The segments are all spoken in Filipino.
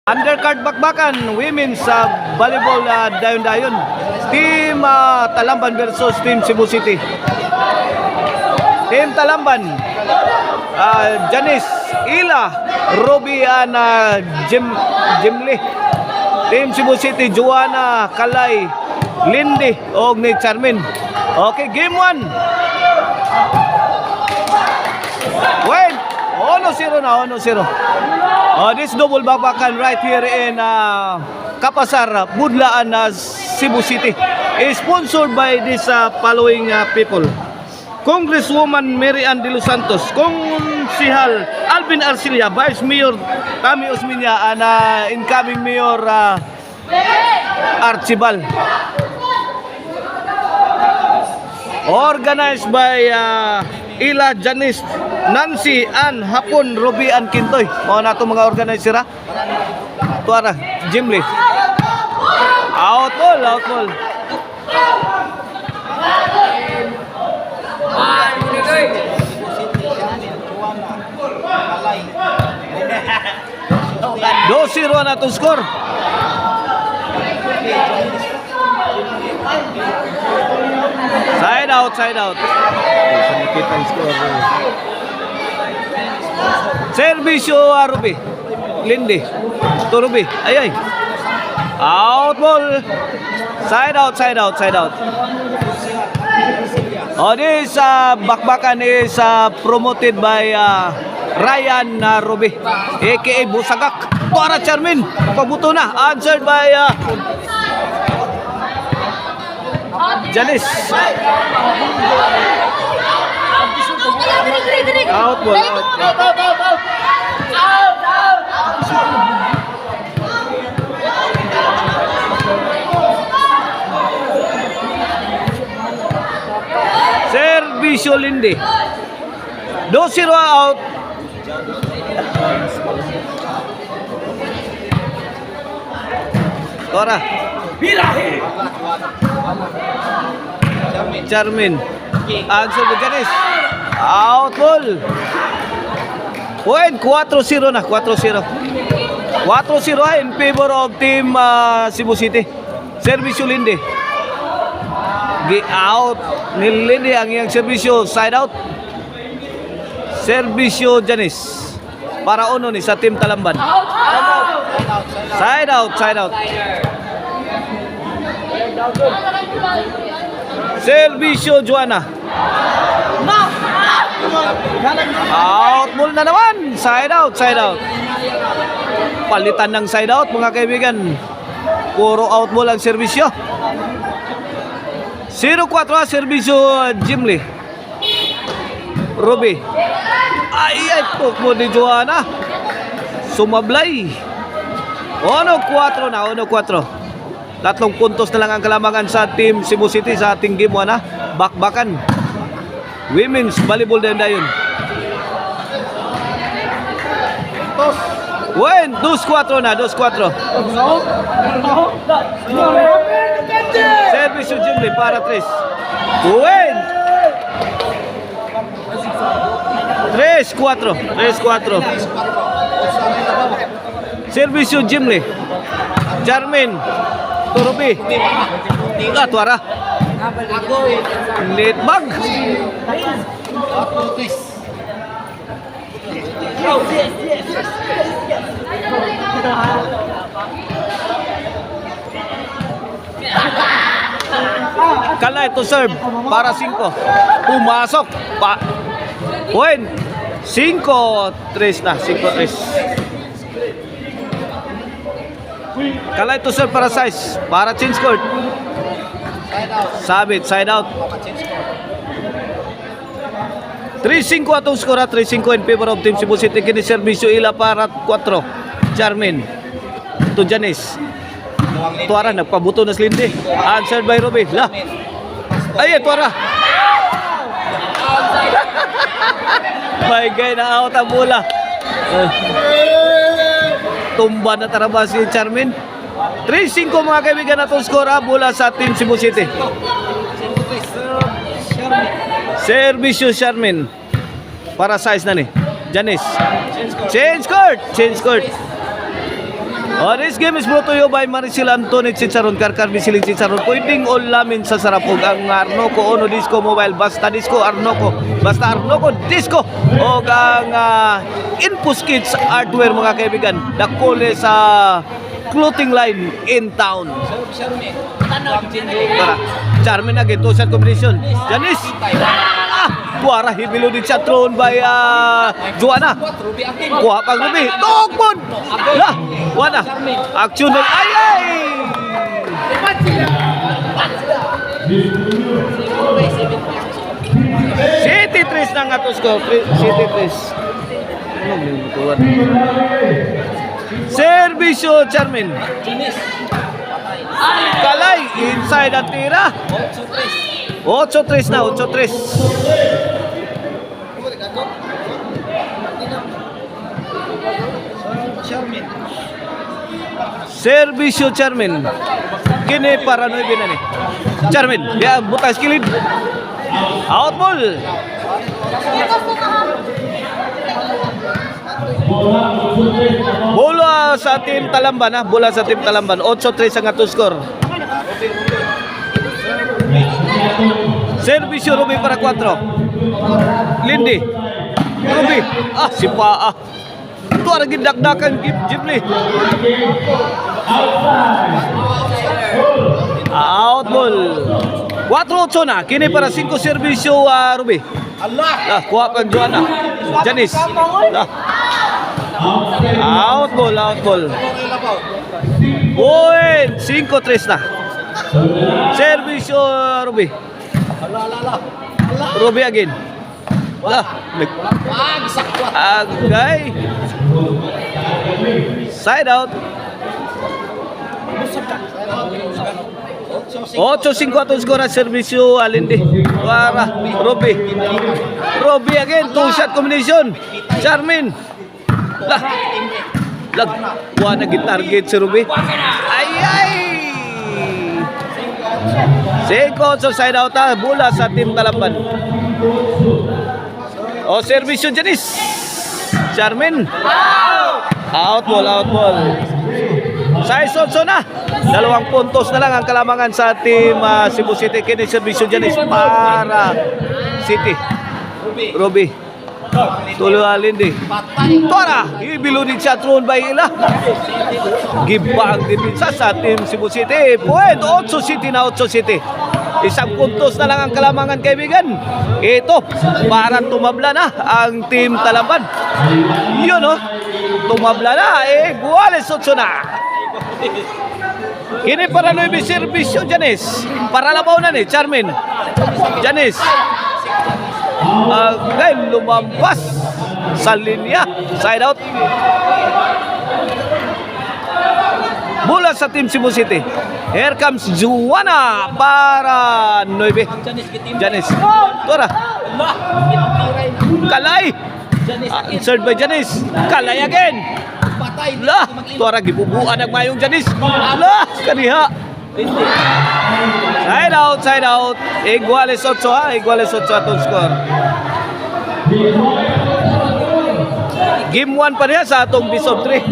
Undercard bakbakan, women's volleyball dayon-dayon. Team Talamban versus Team Cebu City. Team Talamban, Janice, Ila, Ruby, Jimli. Team Cebu City, Joanna, Kalay, Lindy, og ni Charmin. Okay, game 1. Wait, 1-0 na, 1-0. This double bakbakan right here in Kapasar, Budlaan, Cebu City is sponsored by this following people: Congresswoman Mary Ann de los Santos, Konsihal Alvin Arcilia, Vice Mayor Tami Osminia, and incoming Mayor Archibald. Organized by Ila, Janice, Nancy, Ann, Hapon, Ruby, and Kintoy. Mga nato mga organizer ha. Tuara, Jimly. Out ball. Dosiro na itong score. Side out. Nakita ang score. Servisyo Ruby. Lindy. To Ruby. Ay. Out ball. Side out. This bakbakan is promoted by Ryan Ruby, aka Busagak. Tuara Charmin. Pabuto na. Answered by Janice. Out ball. Servisyo Lindy. 2-0 out. Tora. Charmin. Answer by Janice. Out ball. Point 4-0 na. 4-0 in favor of Team Cebu City. Servisyo Lindy. Out ni Lindy ang iyang servisyo. Side out. Servisyo Janice. Para uno ni sa Team Talamban. Side out. Servisyo Joanna. Out ball na naman. Side out. Palitan ng side out mga kaibigan. Puro out ball ang servisyo. 0-4 servisyo Jimly. Ruby. Ay, tukmo ni Joanna. Sumablay. 1-4 na. 1-4. 3 puntos na lang ang kalamangan sa Team Cebu City sa ating game 1 ha. Bakbakan. Women's volleyball dayon. 2-4 na. 2-4. Servisyo Jimly para 3. 3-4. Servisyo Jimly. Charmin. Turubi. Tuara. Netbag. Kalay to serve para 5. Pumasok. Point 5-3 na. 5-3. Kalay to serve para size. Para change court. Sabit. Side out. 3-5 atong skora. 3-5 in favor of Team Cebu City. Kini servisyo Ila para 4. Charmin. To Janice. Tuara. Nagpabuto na Lindy. Answered by Ruby. Ay, Tuara. May gay na out ang bola. Tumba na taraba si Charmin. 3-5 mga kaibigan na itong score bola sa Team Cebu City. Servisyo Charmin. Para size na ni Janice. Change court. This game is brought to you by Maricel Antonet Chicharon, Karkar Bisiling Chicharon. Pwedeng ulamin sa sarapog ang Arnoco Ono Disco Mobile. Basta Disco Arnoco. Basta Arnoco Disco. O ang Infus Kids Hardware mga kaibigan. Dakole sa clothing line in town. Tara. Charmin again. Two-shot combination. Janice. Kuara hibilo di chatron by Juana. Kuha pang Ruby. Tugpon. Lah, Juana. Action ng ay. City 3 na nga to score. City 3. Servisyo Charmin. Kalay inside ang tira. 8-3 na, 8-3. Servisyo Charmin. Kini para 9 na ni. Charmin, dia butas kilid. Out ball. Bola sa tim Talamban ha, bola sa tim Talamban. 8-3 ang ato score. Servisyo Ruby para 4. Lindy. Ruby. Si Paa. Ito ang gindakdakan Ghibli. Out ball. 4-8 na. Kini para 5 servisyo Ruby. Kuha pang Joanna. Janice. Out ball, out ball. Point. 5-3 na. Servisyo Ruby. Ruby again. Agay. Side out. 8-5 atong skora servisyo Alindi para Ruby. Ruby again, two shot combination. Charmin. Kuha na target si Ruby. Seko sa side out bola sa team Talamban. Servisyo Janice. Charmin. Out ball, out ball. Size also na. 2 puntos na lang ang kalamangan sa team Cebu City. Kini servisyo Janice para City. Ruby. Tuloy Alindi. Tora, ibilo ni Chatron by Ila. Giba ang depensa sa team Cebu City. Point 8 City na 8 City. 1 puntos na lang ang kalamangan kaibigan. Ito, para tumabla na ang team Talamban. Yun tumabla na. Guales 8 na. Kini para 9 servisyo Janice. Para labaw na ni Charmin. Janice. Again, lumampas sa linya. Side out. Bola sa team Cebu City. Here comes Juana para 9. Janice. Tora. Kalay. Insert by Janice. Kalay again. Tora gibubuan ang mayong Janice. Kaniha. Side out, side out. Iguales 8 ha. Iguales 8 atong score. Game 1 pa niya sa atong best of 3.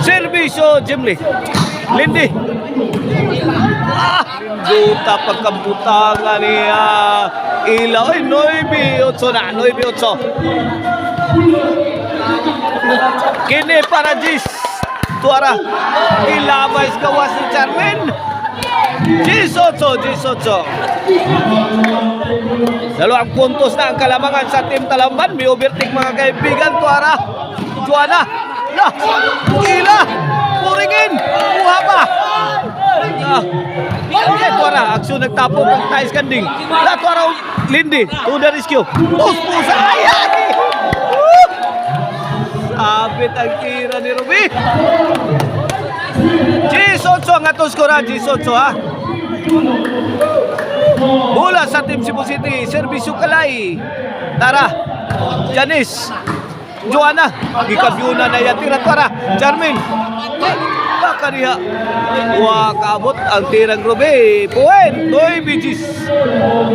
Servisyo Jimli. Lindy. Duta pagkabutangan niya. Ilaw. 9-8 na. 9-8. Kini para Gis. Tuara. Ilabay gawas ni Charmin. Gis 8. 2 puntos na ang kalamangan sa team Talamban. May overtake mga kaibigan. Tuara. Juana. Ila. Puringin. Buha pa. Tuara. Aksyon nagtapok ang Thais Kanding. Tuara. Lindy. To the rescue. Pusa. Ayagi. Sabit ang tira ni Ruby. G8 ang atong skora. G8 ha. Bola sa team Cebu City. Servisyo Kalay. Tara. Janice. Joanna. Gikabyuna na yan. Tira Tara. Charmin. Baka niya. Kaabot ang tirang Ruby. Point. 9 BGs.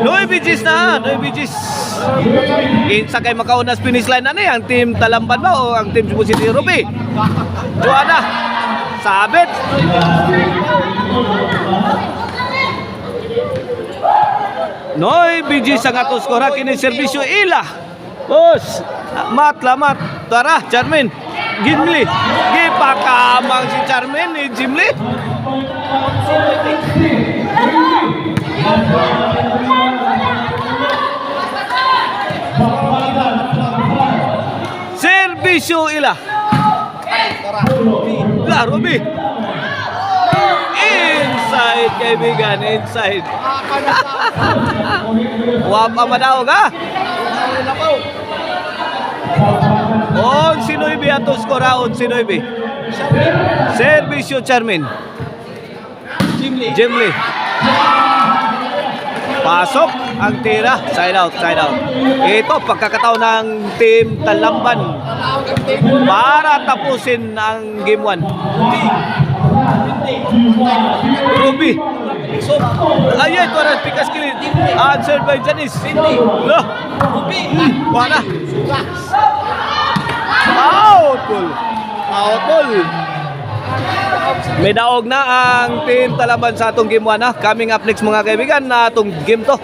9 BGs na. 9 BGs. Kinsa kay makaunas finish line na ang team Talamban ba o ang team Cebu City? Ruby. Joanna. Sabit. Noy, BG sa nga skora kini serbisyo ila. Bos, matlamat. Tara, Charmin. Gimli. Gipakamang si Charmin ni Gimli. Serbisyo ila. La, Ruby. Inside, kaibigan, inside. Wapa madaog ha? On Sinoybe ato skora, on Sinoybe. Servisyo Charmin. Jimli. Pasok ang tira, side out. Ito pagkakataon ng team Talamban para tapusin ang game 1. Ruby. Ayay, ito rin, pikas kilid. Answered by Janice. Loh. Wala. Outball. May daog na ang team Talamban sa atong game 1 ha. Coming up next mga kaibigan na atong game to.